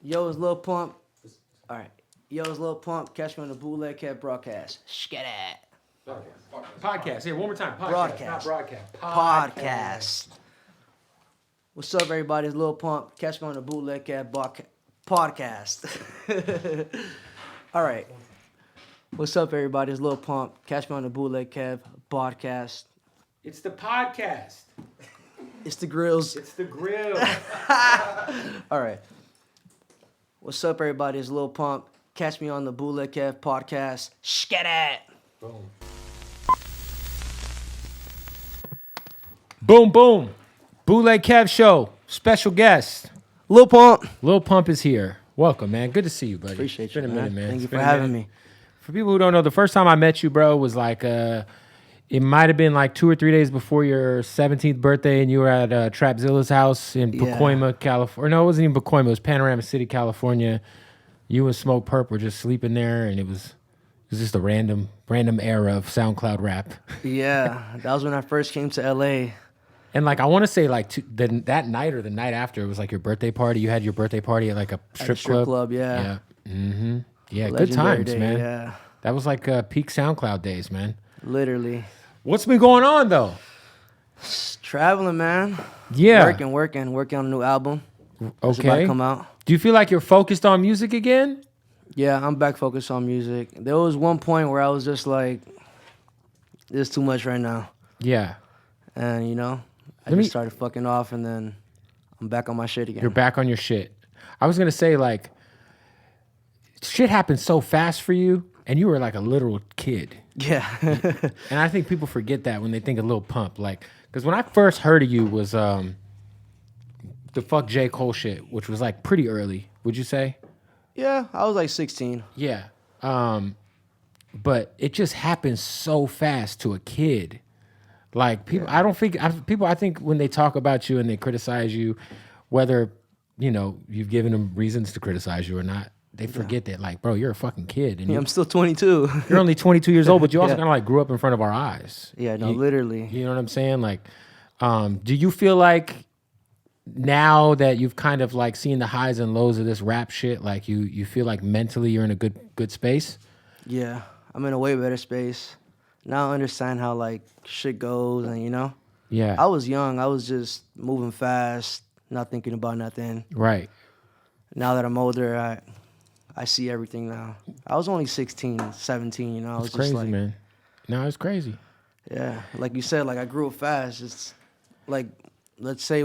Yo, it's Lil Pump. All right. Yo, it's Lil Pump. Catch me on the Bootleg Cat broadcast. Skit it. Podcast. Here, one more time. Podcast, Broadcast. not broadcast. Podcast. What's up, everybody? It's Lil Pump. Catch me on the Bootleg Cat podcast. All right. What's up, everybody? It's Lil Pump. Catch me on the Bootleg Cat podcast. It's the podcast. It's the grills. It's the grill. All right. What's up, everybody? It's Lil Pump. Catch me on the Bootleg Cat podcast. Skit it. Boom. Boom, boom. Bootleg Kev Show. Special guest. Lil Pump. Lil Pump is here. Welcome, man. Good to see you, buddy. Appreciate It's been you, a minute, man. Thank you It's for been a having minute. me. For people who don't know, the first time I met you, bro, was like, it might have been like 2 or 3 days before your 17th birthday, and you were at Trapzilla's house in Yeah. Pacoima, California. No, it wasn't even Pacoima. It was Panorama City, California. You and Smoke Perp were just sleeping there, and it was just a random era of SoundCloud rap. Yeah, that was when I first came to LA. And like I want to say like that night or the night after, it was like your birthday party. You had your birthday party at like a strip club. Yeah. Yeah. Mm-hmm. Yeah, good Legendary times, day, man. Yeah, That was like peak SoundCloud days, man. literally. What's been going on though? Just traveling, man. Yeah. Working on a new album. It's about to Okay. come out. Do you feel like you're focused on music again? Yeah, I'm back focused on music. There was one point where I was just like, "This is too much right now," Yeah. and I Let me- just started fucking off, and then I'm back on my shit again. You're back on your shit. I was gonna say like, shit happened so fast for you, and you were like a literal kid. Yeah, And I think people forget that when they think of Lil Pump. Like, because when I first heard of you was the fuck J.Cole shit, which was like pretty early, would you say? yeah. I was like 16. Yeah. But it just happened so fast to a kid. Like people, I don't think I think when they talk about you and they criticize you, whether you've given them reasons to criticize you or not, they forget that like, bro, you're a fucking kid and Yeah, I'm still 22. you're only 22 years old, but you also Yeah. kind of like grew up in front of our eyes. Yeah, no, You- literally. You know what I'm saying? Like, do you feel like now that you've kind of like seen the highs and lows of this rap shit, like you feel like mentally you're in a good space? Yeah, I'm in a way better space. Now I understand how like shit goes, and Yeah. I was young. I was just moving fast, not thinking about nothing. Right. Now that I'm older, I see everything now. I was only 16, 17, I was It's just crazy, like, man. No, it's crazy. yeah, like you said, like I grew up fast. It's like, let's say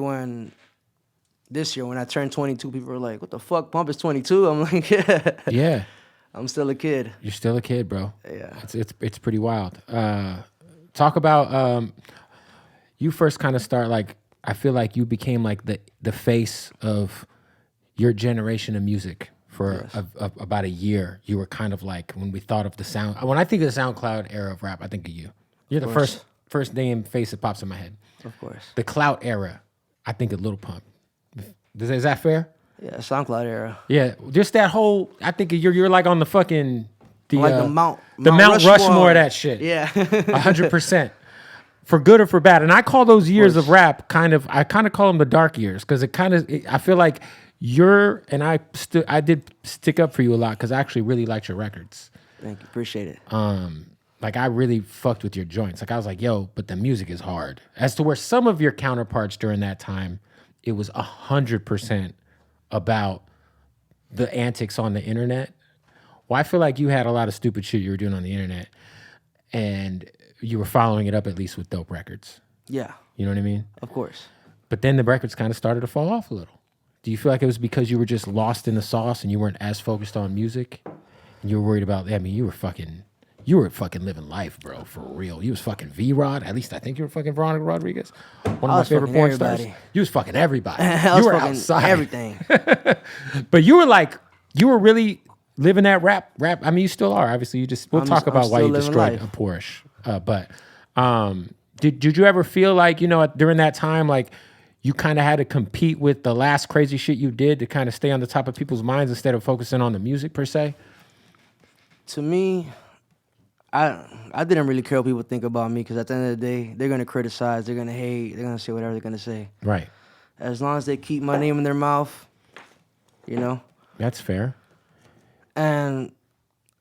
this year when I turned 22, people were like, "What the fuck, Pump is 22?" I'm like, "Yeah, Yeah. I'm still a kid." You're still a kid, bro. Yeah. It's pretty wild. Talk about you first kind of start like I feel like you became like the face of your generation of music for Yes. about a year. You were kind of like when we thought of the sound. When I think of the SoundCloud era of rap, I think of you. You're the course. first name face that pops in my head. Of course. The Clout era, I think of Lil Pump. Is that fair? Yeah, SoundCloud era. Yeah, just that whole. I think you're like on the fucking Like the Mount Rushmore of that shit. Yeah. 100%. For good or for bad. And I call those years of rap I kind of call them the dark years because I feel like I did stick up for you a lot because I actually really liked your records. Thank you. Appreciate it. Like I really fucked with your joints. Like I was like, yo, but the music is hard. As to where some of your counterparts during that time, it was 100% about the antics on the internet. Well, I feel like you had a lot of stupid shit you were doing on the internet and you were following it up at least with dope records. Yeah, You know what I mean? of course. But then the records kind of started to fall off a little. Do you feel like it was because you were just lost in the sauce and you weren't as focused on music? And you were worried about, I mean, you were fucking living life, bro, for real. You was fucking V-Rod. At least I think you were fucking Veronica Rodriguez. One of my was favorite fucking porn stars. everybody. You was fucking everybody. I You was were fucking outside. everything. But you were really living that rap. I mean, you still are. Obviously, we'll I'm talk about why still you living destroyed life. a Porsche. But did you ever feel like, during that time, like you kind of had to compete with the last crazy shit you did to kind of stay on the top of people's minds instead of focusing on the music per se? To me, I didn't really care what people think about me because at the end of the day, they're gonna criticize, they're gonna hate, they're gonna say whatever they're gonna say. Right. As long as they keep my name in their mouth, That's fair. And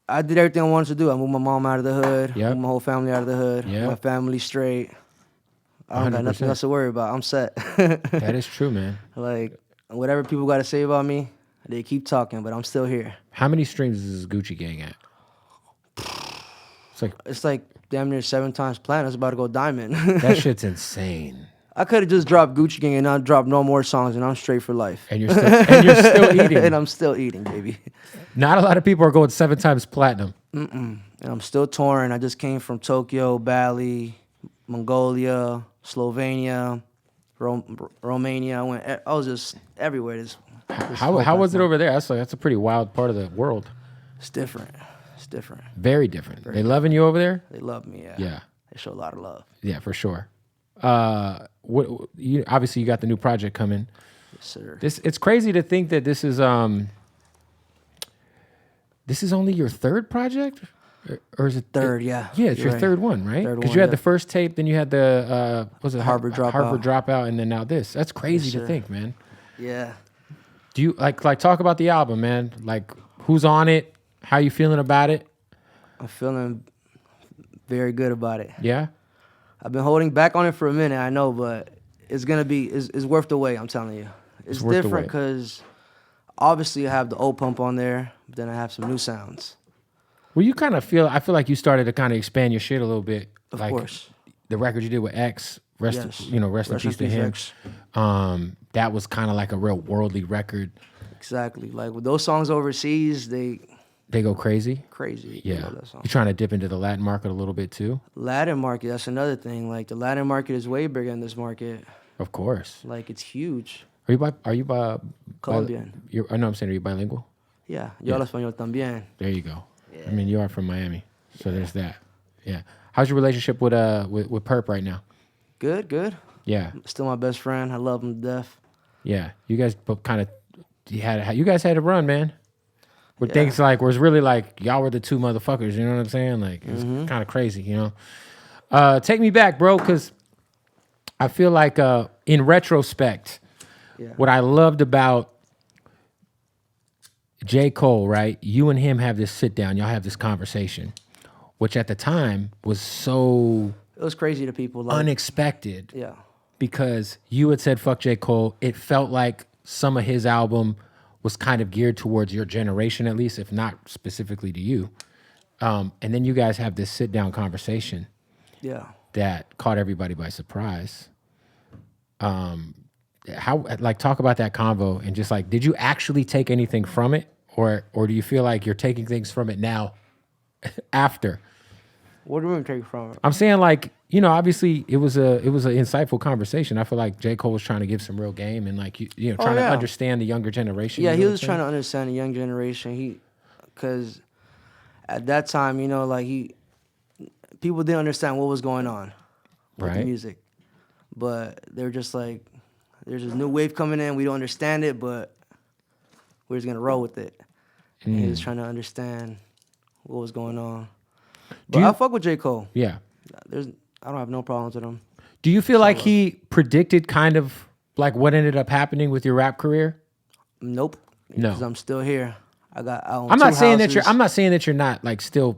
I did everything I wanted to do. I moved my mom out of the hood. Yep. Moved my whole family out of the hood. Yep. My family straight. I don't got nothing 100%. else to worry about. I'm set. That is true, man. Like, whatever people got to say about me, they keep talking, but I'm still here. How many streams is this Gucci Gang at? It's like damn near 7 times platinum. It's about to go diamond. That shit's insane. I could have just dropped Gucci Gang and not dropped no more songs, and I'm straight for life. And you're still eating. And I'm still eating, baby. Not a lot of people are going 7 times platinum. And I'm still touring. I just came from Tokyo, Bali, Mongolia, Slovenia, Romania. I was just everywhere. This How was it over there? That's a pretty wild part of the world. It's different. It's different. Very different. They loving you over there? They love me, yeah. Yeah. They show a lot of love. Yeah, for sure. Obviously you got the new project coming. Yes, sir. It's crazy to think that this is only your 3rd project, or is it Third? Yeah. Yeah, it's You're your right. 3rd one, right? Third Because one, you had yeah. the first tape, then you had the Harvard Dropout, and then now this. That's crazy to sir. think, man. Yeah. Do you like talk about the album, man? Like, who's on it? How you feeling about it? I'm feeling very good about it. Yeah. I've been holding back on it for a minute, I know, but it's gonna be it's worth the wait. I'm telling you, it's worth the different wait. because obviously I have the old pump on there, but then I have some new sounds. Well, you kind of I feel like you started to kind of expand your shit a little bit. Of like course, the record you did with X, rest Yes. in peace to him. X. That was kind of like a real worldly record. Exactly. Like with those songs overseas, they They go crazy. crazy. I Yeah. love that song. You're trying to dip into the Latin market a little bit too. Latin market, that's another thing. Like the Latin market is way bigger than this market. Of course. Like it's huge. Are you Colombian. I know I'm saying, are you bilingual? Yeah. Yo hablo español también. There you go. I mean, you are from Miami, so there's that. Yeah. How's your relationship with Perp right now? Good, good. Yeah. Still my best friend. I love him to death. Yeah. You guys kind of you guys had to run, man. Where things like where it's really like y'all were the 2 motherfuckers. You know what I'm saying? Like it's kind of crazy. You know. Take me back, bro, because I feel like in retrospect, what I loved about J.Cole, right? You and him have this sit down. Y'all have this conversation, which at the time was so It was crazy to people. Like, unexpected. yeah. Because you had said fuck J. Cole. It felt like some of his album was kind of geared towards your generation, at least, if not specifically to you. And then you guys have this sit down conversation. Yeah. That caught everybody by surprise. How talk about that convo and just like, did you actually take anything from it, or do you feel like you're taking things from it now after? What do we take from it? I'm saying, like, you know, obviously it was an insightful conversation. I feel like J. Cole was trying to give some real game and like trying to understand the younger generation. Yeah, you know he what was I'm trying to saying? understand the young generation. Because at that time, you know, like people didn't understand what was going on with the Right. music, but they were just like, there's this new wave coming in. We don't understand it, but we're just gonna roll with it. And he was trying to understand what was going on. But I fuck with J. Cole. Yeah. I don't have no problems with him. Do you feel like he predicted kind of like what ended up happening with your rap career? Nope. No. Because I'm still here. I own I'm not two saying houses. I'm not saying that you're not like still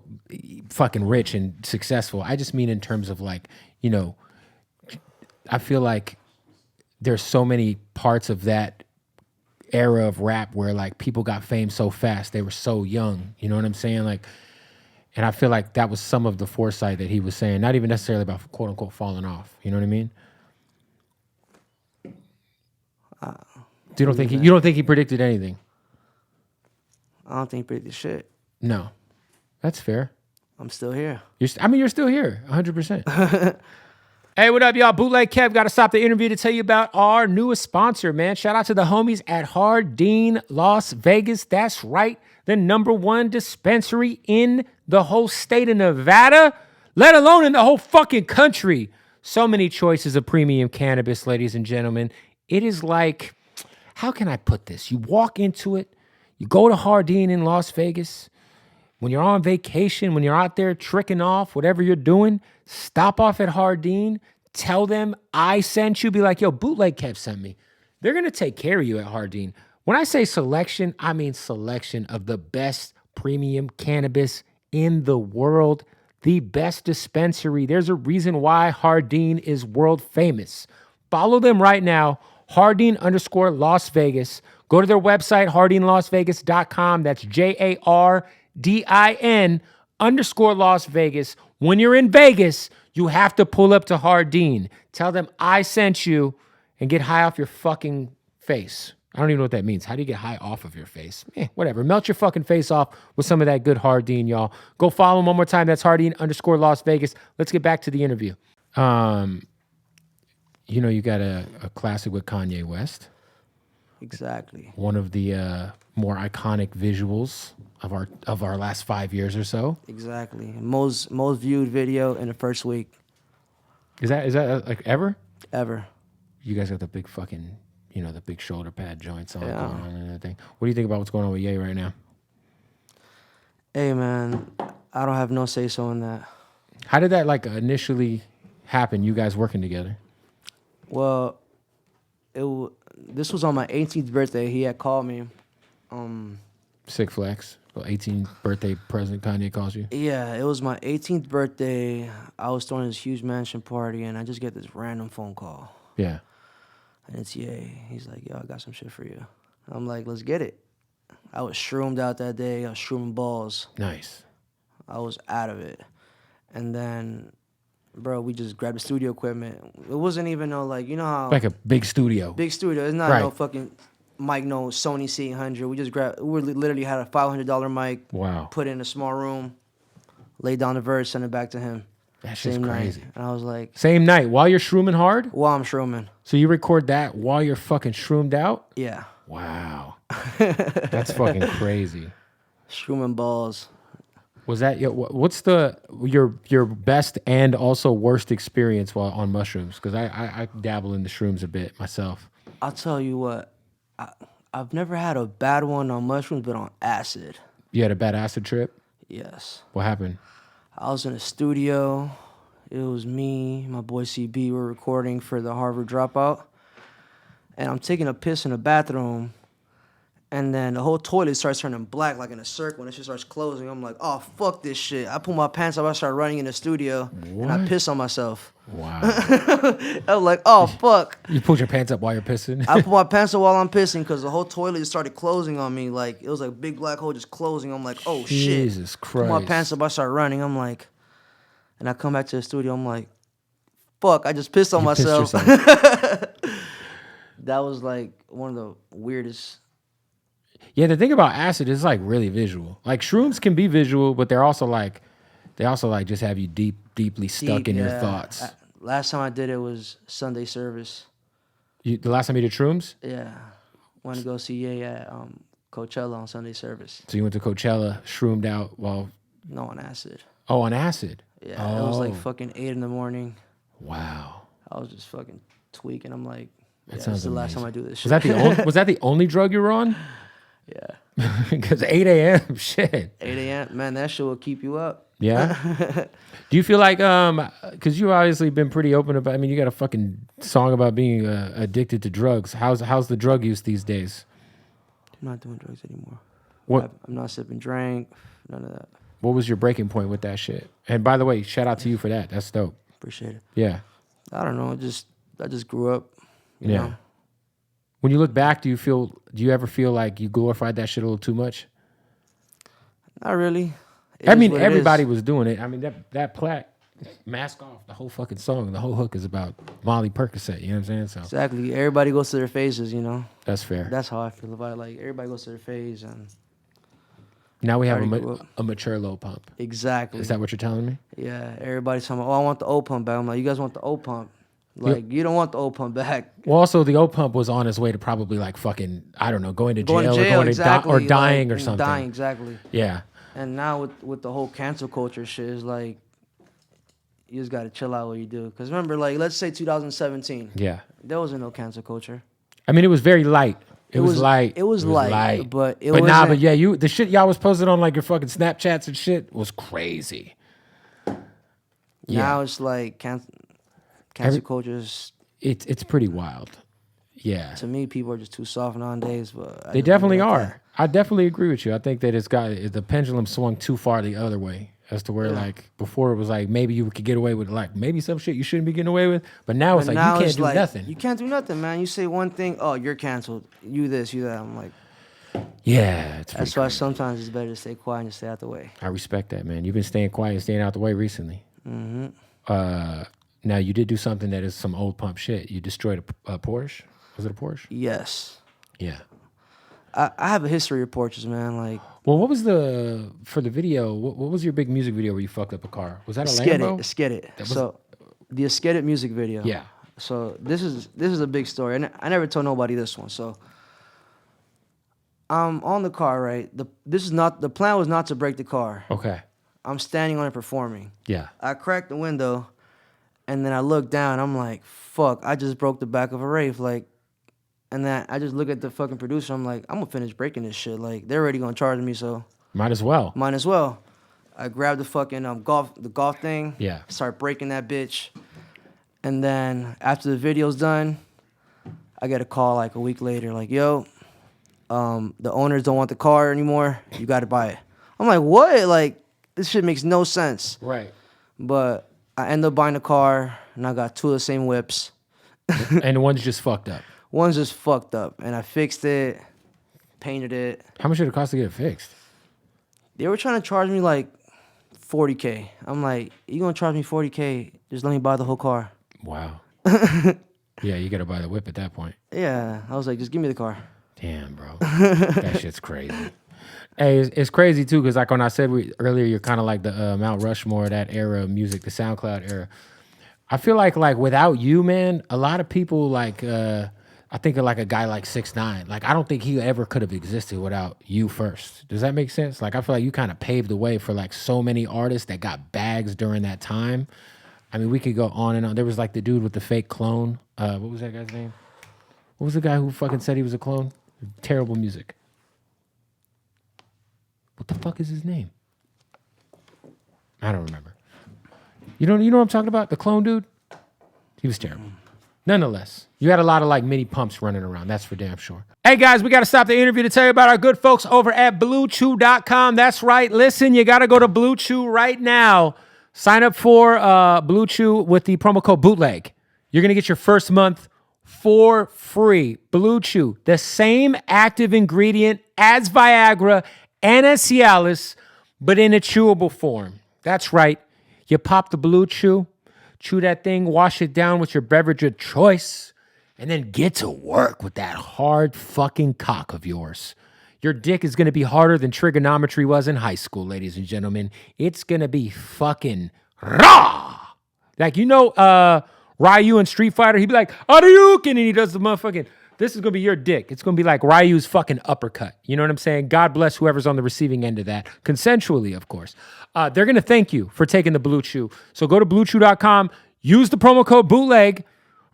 fucking rich and successful. I just mean in terms of like, you know, I feel like there's so many parts of that era of rap where like people got fame so fast. They were so young. You know what I'm saying? Like, and I feel like that was some of the foresight that he was saying, not even necessarily about quote unquote falling off. You know what I mean? You don't think he predicted anything? I don't think he predicted shit. No, that's fair. I'm still here. You're still here, 100%. Hey, what up, y'all? Bootleg Kev. Got to stop the interview to tell you about our newest sponsor, man. Shout out to the homies at Hardin, Las Vegas. That's right, the #1 dispensary in the whole state of Nevada, let alone in the whole fucking country. So many choices of premium cannabis, ladies and gentlemen. It is like, how can I put this? You walk into it, you go to Hardin in Las Vegas. When you're on vacation, when you're out there tricking off, whatever you're doing, stop off at Hardin, tell them I sent you, be like, yo, Bootleg Kev sent me. They're going to take care of you at Hardin. When I say selection, I mean selection of the best premium cannabis in the world, the best dispensary. There's a reason why Hardin is world famous. Follow them right now, Hardin_Las Vegas. Go to their website, hardinlasvegas.com. That's JARDIN_Las Vegas. When you're in Vegas, you have to pull up to Hardin. Tell them I sent you and get high off your fucking face. I don't even know what that means. How do you get high off of your face? Whatever. Melt your fucking face off with some of that good Hardin, y'all. Go follow him one more time. That's Hardin_Las Vegas. Let's get back to the interview. You know, you got a classic with Kanye West. Exactly. One of the more iconic visuals of our last 5 years or so. Exactly. Most viewed video in the first week. Is that like ever? Ever. You guys got the big fucking, you know, the big shoulder pad joints on going on and everything. What do you think about what's going on with Ye right now? Hey man, I don't have no say so in that. How did that like initially happen? You guys working together? Well, this was on my 18th birthday. He had called me. Sick flex. Well, 18th birthday present Kanye calls you. Yeah, it was my 18th birthday. I was throwing this huge mansion party, and I just get this random phone call. Yeah. And it's Ye. He's like, yo, I got some shit for you. I'm like, let's get it. I was shroomed out that day. I was shrooming balls. Nice. I was out of it. And then, bro, we just grabbed the studio equipment. It wasn't even no, like, you know how... Like a big studio. Big studio. It's not no fucking mic, no Sony C800. We just grabbed... We literally had a $500 mic. Wow. Put it in a small room. Laid down the verse, sent it back to him. That shit's crazy. Night. And I was like... Same night, while you're shrooming hard? While I'm shrooming. So you record that while you're fucking shroomed out? Yeah. Wow. That's fucking crazy. Shrooming balls. Was that what's your best and also worst experience while on mushrooms? Because I dabble in the shrooms a bit myself. I'll tell you what. I've never had a bad one on mushrooms, but on acid. You had a bad acid trip? Yes. What happened? I was in a studio. It was me, my boy CB. We're recording for the Harvard Dropout. And I'm taking a piss in the bathroom. And then the whole toilet starts turning black, like in a circle, and it just starts closing. I'm like, oh, fuck this shit. I pull my pants up, I start running in the studio, and I piss on myself. Wow. I was like, oh, fuck. You pulled your pants up while you're pissing? I put my pants up while I'm pissing because the whole toilet just started closing on me. Like, it was like a big black hole just closing. I'm like, oh, shit. Jesus Christ. Put my pants up, I start running. I'm like, and I come back to the studio, I'm like, fuck, I just pissed on myself. That was like one of the weirdest. Yeah, the thing about acid is like really visual. Like shrooms can be visual, but they also like just have you deeply stuck in your thoughts. Last time I did it was Sunday service. The last time you did shrooms? Yeah, went to go see Ye at Coachella on Sunday service. So you went to Coachella, shroomed out while... No, on acid. Oh, on acid? Yeah, it was like fucking 8 in the morning. Wow. I was just fucking tweaking. I'm like, this is the last time I do this shit. Was that the only drug you were on? Yeah. Because 8 a.m., shit. 8 a.m., man, that shit will keep you up. Yeah? Do you feel like, because you've obviously been pretty open about, I mean, you got a fucking song about being addicted to drugs. How's the drug use these days? I'm not doing drugs anymore. What? I'm not sipping drink, none of that. What was your breaking point with that shit? And by the way, shout out to you for that. That's dope. Appreciate it. Yeah. I don't know. I just grew up. You know? When you look back, do you ever feel like you glorified that shit a little too much? Not really. I mean, everybody was doing it. I mean, that plaque, Mask Off, the whole fucking song, the whole hook is about Molly Percocet. You know what I'm saying? So exactly. Everybody goes to their phases, you know. That's fair. That's how I feel about it. Like everybody goes to their phase, and now we have a mature low pump. Exactly. Is that what you're telling me? Yeah. Everybody's talking about, I want the old pump back. I'm like, you guys want the old pump? Like, you don't want the old pump back. Well, also, the old pump was on his way to probably, like, fucking, I don't know, going to jail or exactly, or dying like, or something. Dying, exactly. Yeah. And now with the whole cancel culture shit, is like, you just got to chill out what you do. Because remember, like, let's say 2017. Yeah. There wasn't no cancel culture. I mean, it was very light. It was light. It was light. But the shit y'all was posted on, like, your fucking Snapchats and shit was crazy. Now it's like cancel culture is... It's pretty wild. Yeah. To me, people are just too soft nowadays. But They definitely are. I definitely agree with you. I think that the pendulum swung too far the other way as to where like before it was like maybe you could get away with like maybe some shit you shouldn't be getting away with, but now it's like you can't do nothing. You can't do nothing, man. You say one thing, oh, you're canceled. You this, you that. I'm like, yeah, that's why sometimes it's better to stay quiet and stay out the way. I respect that, man. You've been staying quiet and staying out the way recently. Now you did do something that is some old pump shit. You destroyed a Porsche. Was it a Porsche? Yes. Yeah. I have a history of Porsches, man. Like, well, what was for the video? What was your big music video where you fucked up a car? Was that a Lambo? Esketit. So, the Esketit music video. Yeah. So this is a big story, and I never told nobody this one. So, I'm on the car, right? The plan was not to break the car. Okay. I'm standing on it performing. Yeah. I cracked the window, and then I look down. I'm like, fuck! I just broke the back of a Wraith, like. And then I just look at the fucking producer. I'm like, I'm gonna finish breaking this shit. Like, they're already gonna charge me, so might as well. I grabbed the fucking golf thing. Yeah. Start breaking that bitch. And then after the video's done, I get a call like a week later, like, yo, the owners don't want the car anymore. You got to buy it. I'm like, what? Like, this shit makes no sense. Right. But I end up buying the car, and I got two of the same whips. And one's just fucked up. One's just fucked up, and I fixed it, painted it. How much did it cost to get it fixed? They were trying to charge me like $40K. I'm like, you gonna charge me $40K? Just let me buy the whole car. Wow. Yeah, you gotta buy the whip at that point. Yeah, I was like, just give me the car. Damn, bro, that shit's crazy. Hey, it's crazy too, because like when I said earlier, you're kind of like the Mount Rushmore of that era of music, the SoundCloud era. I feel like without you, man, a lot of people like. I think of like a guy like 6ix9ine. Like, I don't think he ever could have existed without you first. Does that make sense? Like, I feel like you kind of paved the way for like so many artists that got bags during that time. I mean, we could go on and on. There was like the dude with the fake clone. What was that guy's name? What was the guy who fucking said he was a clone? Terrible music. What the fuck is his name? I don't remember. You know what I'm talking about? The clone dude? He was terrible. Nonetheless, you had a lot of like mini pumps running around. That's for damn sure. Hey guys, we got to stop the interview to tell you about our good folks over at BlueChew.com. That's right. Listen, you got to go to Blue Chew right now. Sign up for Blue Chew with the promo code Bootleg. You're going to get your first month for free. Blue Chew, the same active ingredient as Viagra and as Cialis, but in a chewable form. That's right. You pop the Blue Chew. Chew that thing, wash it down with your beverage of choice, and then get to work with that hard fucking cock of yours. Your dick is going to be harder than trigonometry was in high school, ladies and gentlemen. It's going to be fucking raw. Like, Ryu in Street Fighter, he'd be like, Hadouken, and he does the motherfucking, this is going to be your dick. It's going to be like Ryu's fucking uppercut. You know what I'm saying? God bless whoever's on the receiving end of that. Consensually, of course. They're going to thank you for taking the Blue Chew. So go to BlueChew.com. Use the promo code Bootleg.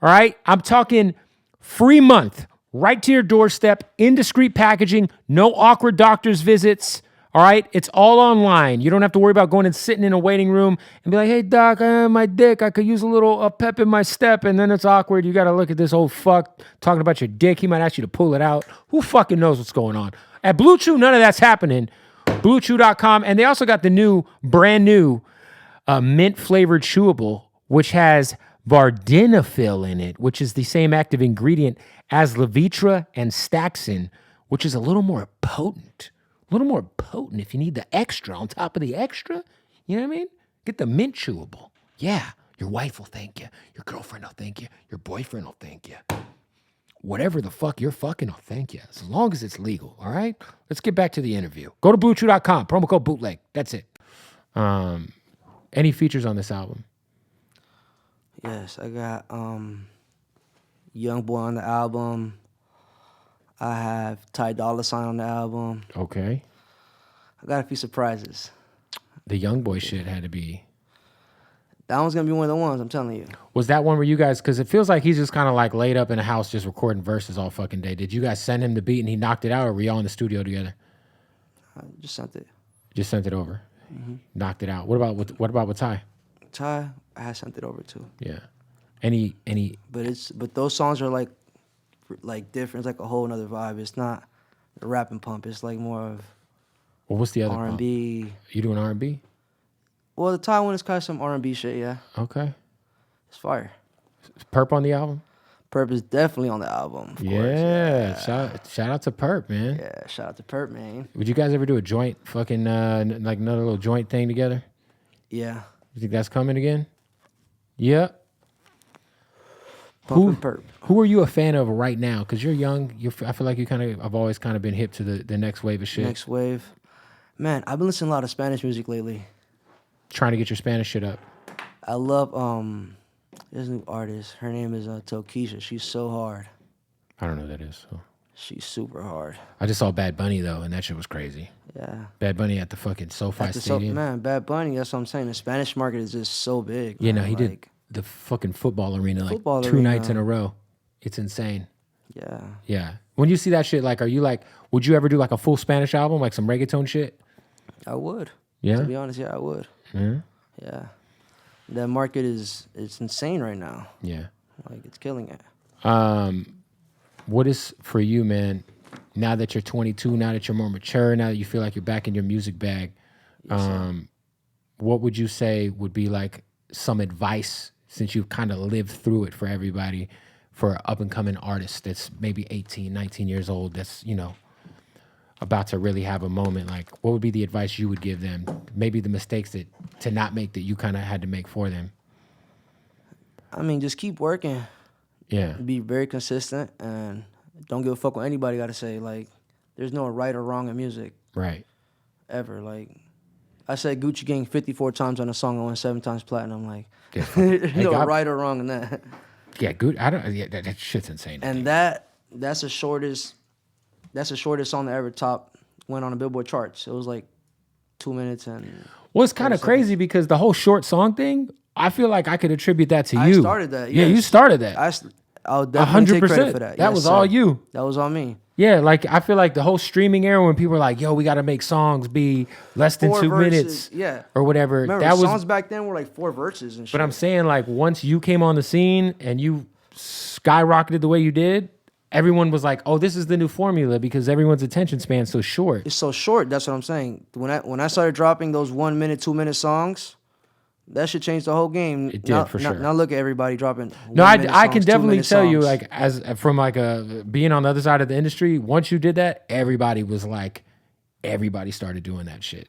All right? I'm talking free month. Right to your doorstep. Indiscreet packaging. No awkward doctor's visits. All right? It's all online. You don't have to worry about going and sitting in a waiting room and be like, hey, doc, my dick. I could use a little pep in my step. And then it's awkward. You got to look at this old fuck talking about your dick. He might ask you to pull it out. Who fucking knows what's going on? At Blue Chew, none of that's happening. BlueChew.com. And they also got the brand new mint flavored chewable, which has vardenafil in it, which is the same active ingredient as Levitra and Staxin, which is a little more potent. A little more potent if you need the extra on top of the extra. You know what I mean? Get the mint chewable. Yeah, your wife will thank you. Your girlfriend will thank you. Your boyfriend will thank you. Whatever the fuck you're fucking will thank you. As long as it's legal, all right? Let's get back to the interview. Go to BlueChew.com. Promo code Bootleg. That's it. Any features on this album? Yes, I got Young Boy on the album. I have Ty Dolla $ign on the album. Okay. I got a few surprises. The Young Boy shit had to be... That one's going to be one of the ones, I'm telling you. Was that one where you guys... Because it feels like he's just kind of like laid up in a house just recording verses all fucking day. Did you guys send him the beat and he knocked it out, or were y'all in the studio together? I just sent it. Just sent it over? Mm-hmm. Knocked it out. What about with Ty? Ty, I had sent it over too. Yeah. Any... But those songs are like like different. It's like a whole nother vibe. It's not the rap and pump. It's like more of Well, what's the other R&B. You doing R&B? Well, the Taiwan is kind of some R&B shit. Yeah, Okay. it's fire. Is Perp on the album? Perp is definitely on the album. Of course. Yeah. Shout out to Perp, man. Yeah, shout out to Perp, man. Would you guys ever do a joint fucking like another little joint thing together? Yeah. You think that's coming again? Yeah. Pump and Perp. Who are you a fan of right now? Because you're young. I feel like you have always kind of been hip to the next wave of shit. Next wave. Man, I've been listening to a lot of Spanish music lately. Trying to get your Spanish shit up. I love this new artist. Her name is Tokisha. She's so hard. I don't know who that is. So. She's super hard. I just saw Bad Bunny though, and that shit was crazy. Yeah. Bad Bunny at the fucking SoFi Stadium. Man, Bad Bunny, that's what I'm saying. The Spanish market is just so big. Yeah, man. no, he did the fucking football arena like Football two arena. nights in a row. It's insane. Yeah. Yeah. When you see that shit, like, are you like, would you ever do like a full Spanish album, like some reggaeton shit? I would. Yeah. To be honest, yeah, I would. Yeah. Yeah. That market it's insane right now. Yeah. Like, it's killing it. What is for you, man? Now that you're 22, now that you're more mature, now that you feel like you're back in your music bag, what would you say would be like some advice, since you've kind of lived through it, for everybody, for an up-and-coming artist that's maybe 18, 19 years old, that's, you know, about to really have a moment? Like, what would be the advice you would give them? Maybe the mistakes to not make that you kind of had to make for them. I mean, just keep working. Yeah. Be very consistent and don't give a fuck what anybody got to say. Like, there's no right or wrong in music. Right. Ever. Like, I said Gucci Gang 54 times on a song. I won 7 times platinum. Like, Yeah. there's no right or wrong in that. Yeah, good. I don't. Yeah, that shit's insane. And that's the shortest song that ever went on the Billboard charts. It was like 2 minutes and. Well, it's kind of crazy because the whole short song thing, I feel like I could attribute that to you. I started that. Yeah, yes. you started that. I'll definitely take 100%. credit for that. That Yes, was sir. all you. That was all me. Yeah, like I feel like the whole streaming era when people were like, "Yo, we got to make songs be less than 4 2 verses, minutes," yeah, or whatever. Remember, that was. songs back then were like 4 verses and shit. But I'm saying, like, once you came on the scene and you skyrocketed the way you did, everyone was like, "Oh, this is the new formula," because everyone's attention span's so short. It's so short. That's what I'm saying. When I started dropping those 1 minute, 2 minute songs, that should change the whole game. It did, for sure. Now look at everybody dropping. No, I can songs, definitely 2-minute tell you, songs. like, as from like being on the other side of the industry, once you did that, everybody started doing that shit.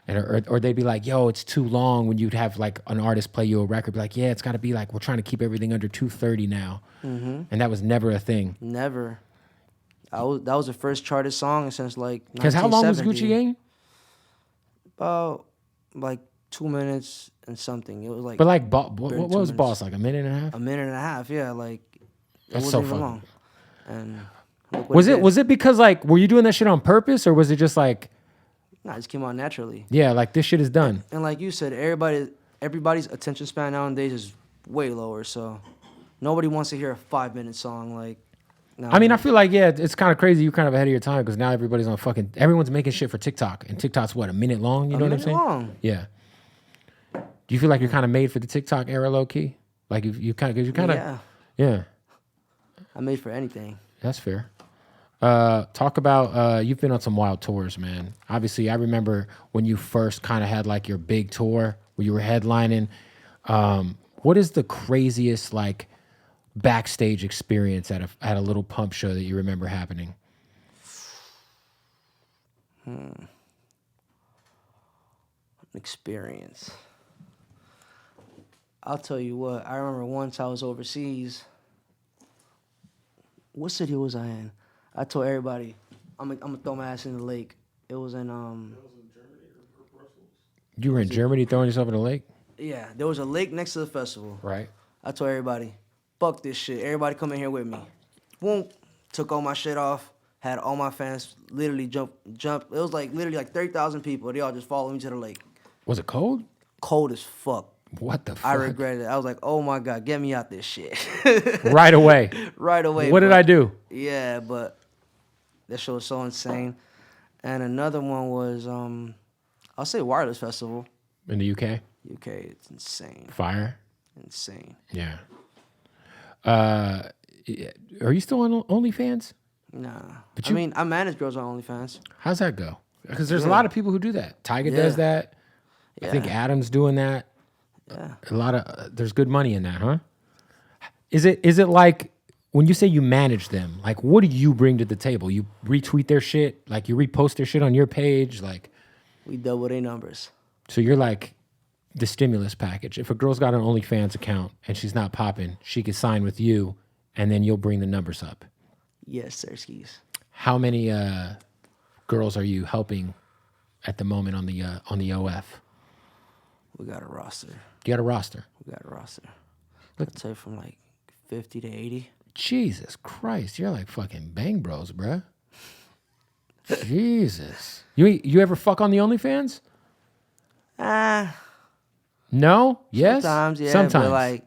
And or they'd be like, "Yo, it's too long." When you'd have like an artist play you a record, be like, "Yeah, it's got to be like, we're trying to keep everything under 2:30 now," and that was never a thing. Never. That was the first charted song since like. Because how long was Gucci 1970. Gang? About like 2 minutes and something. It was like. But like, what 32 was minutes. Boss, like a minute and a half? A minute and a half, yeah. Like, it That's wasn't so even fucking. long. And look what Was it because like, were you doing that shit on purpose, or was it just like, Nah, it just came out naturally. yeah, like this shit is done? And like you said, everybody's attention span nowadays is way lower. So nobody wants to hear a 5-minute song. Like, I mean, I feel like, yeah, it's kind of crazy. You're kind of ahead of your time because now everybody's on everyone's making shit for TikTok, and TikTok's what, a minute long? You know what I'm saying? Long. Yeah. Do you feel like you're kind of made for the TikTok era, low key? Like you kind of, yeah. I made for anything. That's fair. Talk about you've been on some wild tours, man. Obviously, I remember when you first kind of had like your big tour where you were headlining. What is the craziest like backstage experience at a little pump show that you remember happening? Experience. I'll tell you what. I remember once I was overseas. What city was I in? I told everybody, I'm gonna throw my ass in the lake. It was in You were in Germany throwing yourself in the lake? Yeah, there was a lake next to the festival. Right. I told everybody, fuck this shit. Everybody come in here with me. Boom. Took all my shit off. Had all my fans literally jump. It was like literally like 30,000 people. They all just followed me to the lake. Was it cold? Cold as fuck. What the fuck? I regretted it. I was like, oh my God, get me out this shit. Right away. Right away. What did I do? Yeah, but that show was so insane. And another one was, I'll say Wireless Festival. In the UK? UK, it's insane. Fire? Insane. Yeah. Are you still on OnlyFans? Nah. But I mean, I manage girls on OnlyFans. How's that go? Because there's a lot of people who do that. Tyga does that. I think Yeah. Adam's doing that. Yeah. A lot of there's good money in that, huh? Is it like when you say you manage them? Like, what do you bring to the table? You retweet their shit, like you repost their shit on your page, like. We double their numbers. So you're like the stimulus package. If a girl's got an OnlyFans account and she's not popping, she could sign with you, and then you'll bring the numbers up. Yes, sir, skis. How many girls are you helping at the moment on the OF? We got a roster. You got a roster. I'd say from like 50 to 80. Jesus Christ, you're like fucking Bang Bros, bruh. Jesus. You ever fuck on the OnlyFans? No? Yes? Sometimes, yeah. Sometimes. But like,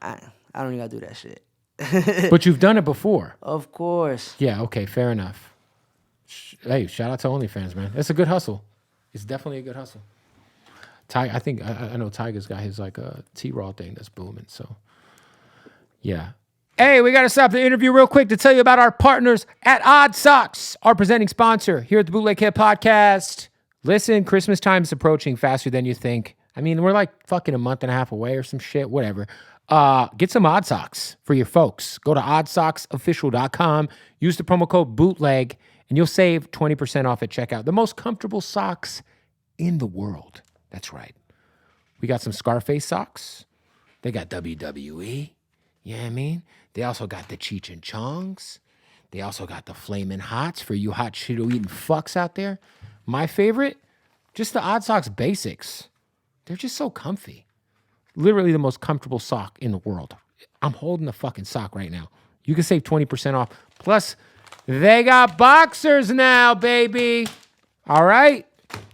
I don't even gotta do that shit. But you've done it before. Of course. Yeah, okay, fair enough. Hey, shout out to OnlyFans, man. It's a good hustle. It's definitely a good hustle. I think I know Tiger's got his like T-Raw thing that's booming. So, yeah. Hey, we got to stop the interview real quick to tell you about our partners at Odd Socks, our presenting sponsor here at the Bootleg Podcast. Listen, Christmas time is approaching faster than you think. I mean, we're like fucking a month and a half away or some shit, whatever. Get some Odd Socks for your folks. Go to oddsocksofficial.com. Use the promo code BOOTLEG, and you'll save 20% off at checkout. The most comfortable socks in the world. That's right. We got some Scarface socks. They got WWE. You know what I mean? They also got the Cheech and Chongs. They also got the Flamin' Hots for you hot Cheeto-eating fucks out there. My favorite, just the Odd Socks Basics. They're just so comfy. Literally the most comfortable sock in the world. I'm holding the fucking sock right now. You can save 20% off. Plus, they got boxers now, baby. All right?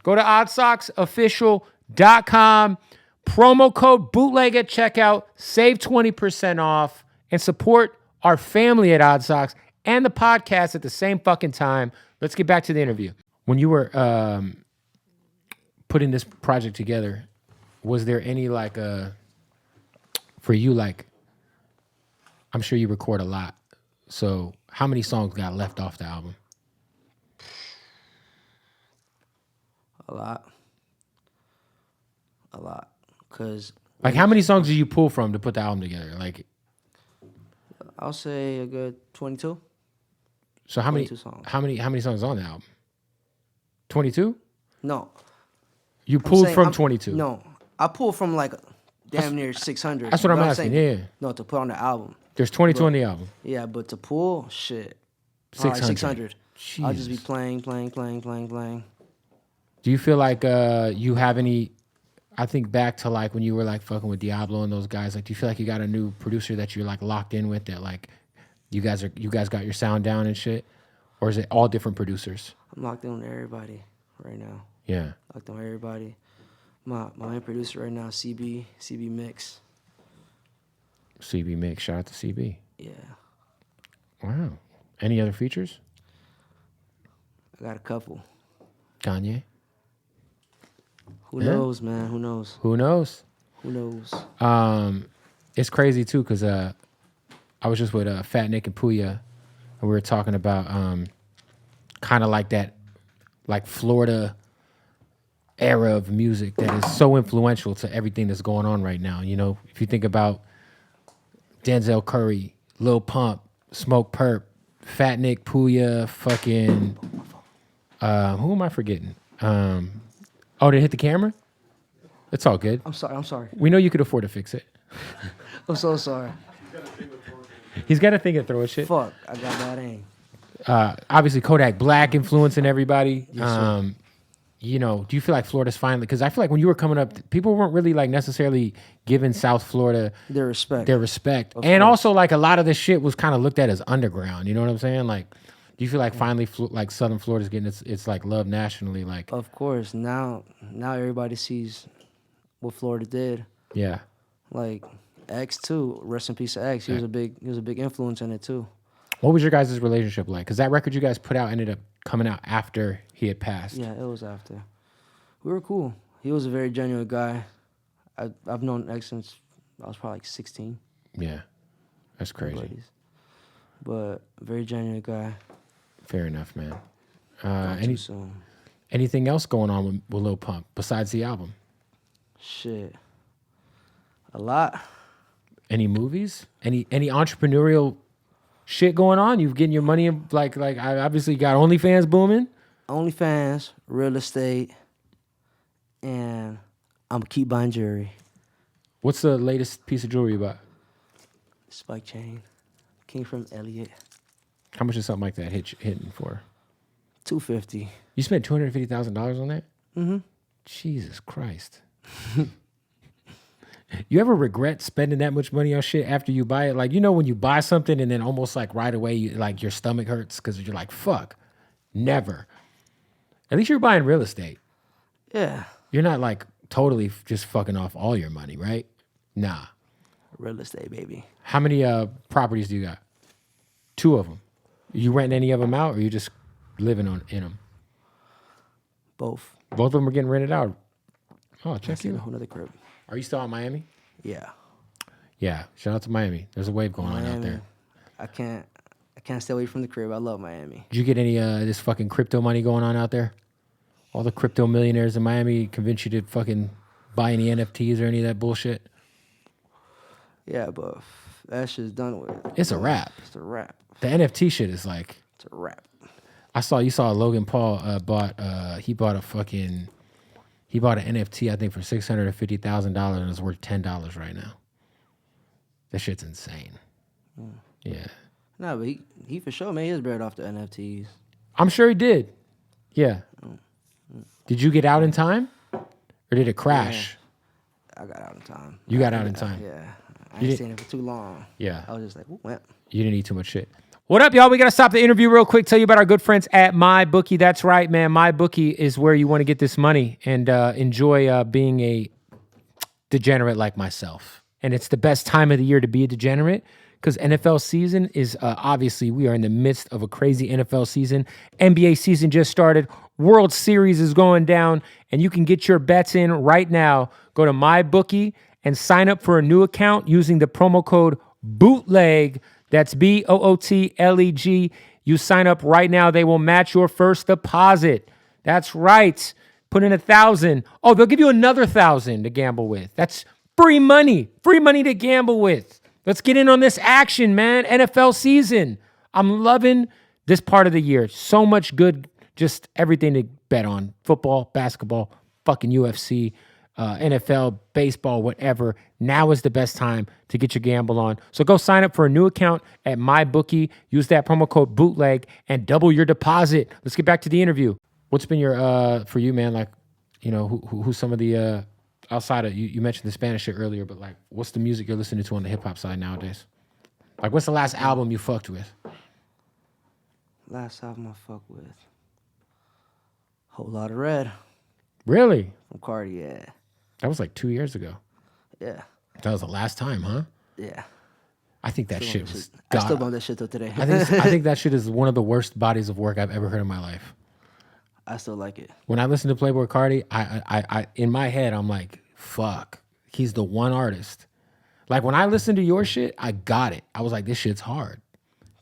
Go to oddsocksofficial.com. Promo code BOOTLEG at checkout. Save 20% off. And support our family at Odd Socks and the podcast at the same fucking time. Let's get back to the interview. When you were putting this project together, was there any like for you, like, I'm sure you record a lot. So how many songs got left off the album? A lot. Cause Like, how many songs did you pull from to put the album together? Like, I'll say a good 22. so how many 22 songs. How many songs on the album? 22? No. You pulled saying from 22. No. I pulled from like damn near 600. That's what I'm But asking. saying, Yeah. No, to put on the album. There's 22 on the album. Yeah, but to pull, shit. 600. 600. I'll just be Jesus. playing. Do you feel like you have any? I think back to like when you were like fucking with Diablo and those guys. Like, do you feel like you got a new producer that you're like locked in with, that like you guys got your sound down and shit, or is it all different producers? I'm locked in with everybody right now. Yeah. Locked in with everybody. My main producer right now is CB Mix. CB Mix. Shout out to CB. Yeah. Wow. Any other features? I got a couple. Kanye. Who knows, man? Who knows? Who knows? Who knows? It's crazy too, because I was just with Fat Nick and Puya, and we were talking about kind of like that, like Florida era of music that is so influential to everything that's going on right now. You know, if you think about Denzel Curry, Lil Pump, Smoke Perp, Fat Nick, Puya, fucking who am I forgetting? Oh, did it hit the camera? It's all good. I'm sorry. We know you could afford to fix it. I'm so sorry. He's got a thing at throwing shit. Fuck, I got that aim. Obviously, Kodak Black influencing everybody. Yes, you know, do you feel like Florida's finally? Because I feel like when you were coming up, people weren't really like necessarily giving South Florida their respect. And also, like, a lot of this shit was kind of looked at as underground. You know what I'm saying? Like, do you feel like finally, like, Southern Florida's getting its like love nationally? Like, of course, now everybody sees what Florida did. Yeah. Like X too. Rest in peace to X. He was a big influence in it too. What was your guys' relationship like? Because that record you guys put out ended up coming out after he had passed. Yeah, it was after. We were cool. He was a very genuine guy. I've known X since I was probably like 16. Yeah, that's crazy. but very genuine guy. Fair enough, man. Gone too soon. Anything else going on with Lil Pump besides the album? Shit. A lot. Any movies? Any entrepreneurial shit going on? You getting your money in, like I obviously got OnlyFans booming. OnlyFans, real estate, and I'm keep buying jewelry. What's the latest piece of jewelry you bought? Spike chain. Came from Elliot. How much is something like that hitting for? $250. You spent $250,000 on that? Mm-hmm. Jesus Christ. You ever regret spending that much money on shit after you buy it? Like, you know, when you buy something and then almost like right away, like your stomach hurts because you're like, fuck, never. At least you're buying real estate. Yeah. You're not like totally just fucking off all your money, right? Nah. Real estate, baby. How many properties do you got? 2 of them. You renting any of them out or you just living in them? Both. Both of them are getting rented out. Oh, check you. Another crib. Are you still in Miami? Yeah. Yeah. Shout out to Miami. There's a wave going on out there. I can't stay away from the crib. I love Miami. Did you get any this fucking crypto money going on out there? All the crypto millionaires in Miami convince you to fucking buy any NFTs or any of that bullshit? Yeah, but that shit's done with. It's a wrap. It's a wrap. The NFT shit is like. It's a wrap. You saw Logan Paul bought an NFT I think for $650,000 and it's worth $10 right now. That shit's insane. Yeah. No, but he for sure made his bread off the NFTs. I'm sure he did. Yeah. Did you get out in time? Or did it crash? Yeah. I got out in time. You got out in time? Yeah. I ain't staying there for too long. Yeah. I was just like, well. You didn't eat too much shit. What up, y'all? We got to stop the interview real quick. Tell you about our good friends at MyBookie. That's right, man. MyBookie is where you want to get this money and enjoy being a degenerate like myself. And it's the best time of the year to be a degenerate because NFL season is obviously we are in the midst of a crazy NFL season. NBA season just started. World Series is going down, and you can get your bets in right now. Go to MyBookie and sign up for a new account using the promo code BOOTLEG. That's BOOTLEG. You sign up right now. They will match your first deposit. That's right. Put in 1,000. Oh, they'll give you another 1,000 to gamble with. That's free money. Free money to gamble with. Let's get in on this action, man. NFL season. I'm loving this part of the year. So much good, just everything to bet on. Football, basketball, fucking UFC. NFL, baseball, whatever. Now is the best time to get your gamble on. So go sign up for a new account at MyBookie. Use that promo code BOOTLEG and double your deposit. Let's get back to the interview. What's been your, for you, man, like, you know, who's some of the, outside of, you mentioned the Spanish shit earlier, but like, what's the music you're listening to on the hip hop side nowadays? Like, what's the last album you fucked with? Last album I fucked with. Whole Lot of Red. Really? From Cardi, yeah. That was like 2 years ago. Yeah. That was the last time, huh? Yeah. I think that shit was. I still bump that shit till today. I think that shit is one of the worst bodies of work I've ever heard in my life. I still like it. When I listen to Playboy Cardi, I in my head I'm like, fuck, he's the one artist. Like when I listen to your shit, I got it. I was like, this shit's hard.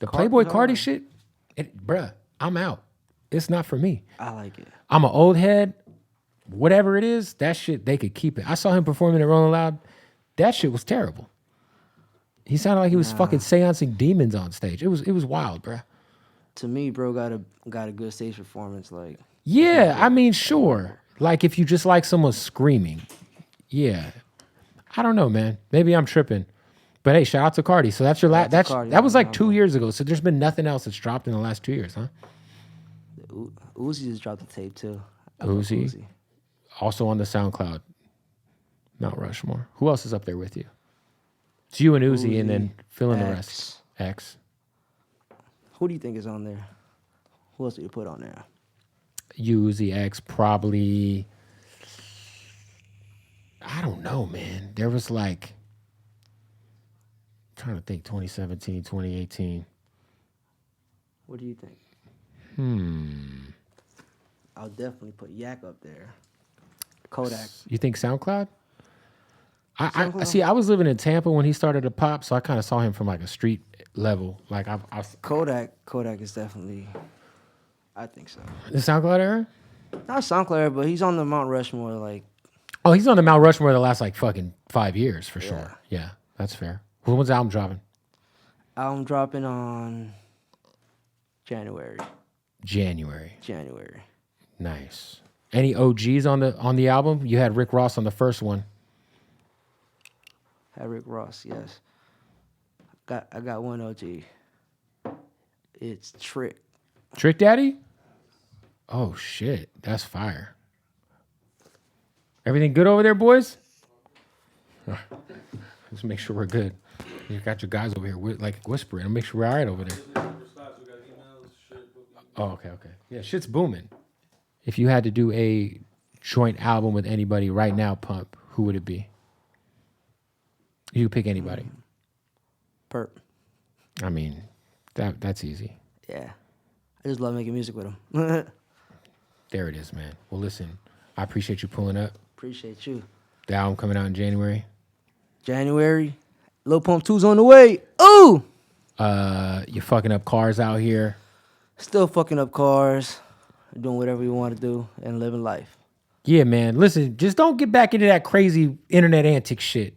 The Playboy Cardi shit, bruh, I'm out. It's not for me. I like it. I'm an old head. Whatever it is, that shit, they could keep it. I saw him performing at Rolling Loud. That shit was terrible. He sounded like he was fucking seancing demons on stage. It was wild, bruh. To me, bro, got a good stage performance. Like, yeah, I mean, sure. Like if you just like someone screaming, yeah. I don't know, man. Maybe I'm tripping. But hey, shout out to Cardi. So that's your last. That was like 2 years ago. So there's been nothing else that's dropped in the last 2 years, huh? Uzi just dropped a tape too. Uzi. Also on the SoundCloud. Mount Rushmore. Who else is up there with you? It's you and Uzi and then fill in the rest. X. Who do you think is on there? Who else do you put on there? Uzi, X, probably. I don't know, man. There was like. I'm trying to think 2017, 2018. What do you think? I'll definitely put Yak up there. Kodak. You think SoundCloud? I see. I was living in Tampa when he started to pop, so I kind of saw him from like a street level. Like I Kodak is definitely, I think so. the SoundCloud era. Not SoundCloud, but he's on the Mount Rushmore. Like, Oh, he's on the Mount Rushmore the last like fucking 5 years for sure. Yeah, that's fair. When's the album dropping? album dropping on January. Nice. Any OGs on the album? You had Rick Ross on the first one. Had Rick Ross, yes. I got one OG. It's Trick. Trick Daddy? Oh shit, that's fire. Everything good over there, boys? Let's make sure we're good. You got your guys over here like whispering. I'll make sure we're all right over there. Oh, okay. Yeah, shit's booming. If you had to do a joint album with anybody right now, Pump, who would it be? You could pick anybody. Perp. I mean, that's easy. Yeah. I just love making music with him. There it is, man. Well, listen, I appreciate you pulling up. Appreciate you. The album coming out in January. Lil Pump 2's on the way. Ooh! You're fucking up cars out here. Still fucking up cars. Doing whatever you want to do and living life. Yeah, man. Listen, just don't get back into that crazy internet antic shit.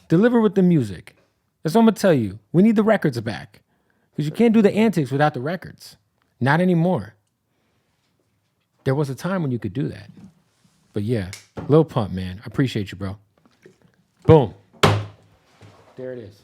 Deliver with the music. That's what I'm going to tell you. We need the records back. Because you can't do the antics without the records. Not anymore. There was a time when you could do that. But yeah, Lil Pump, man. I appreciate you, bro. Boom. There it is.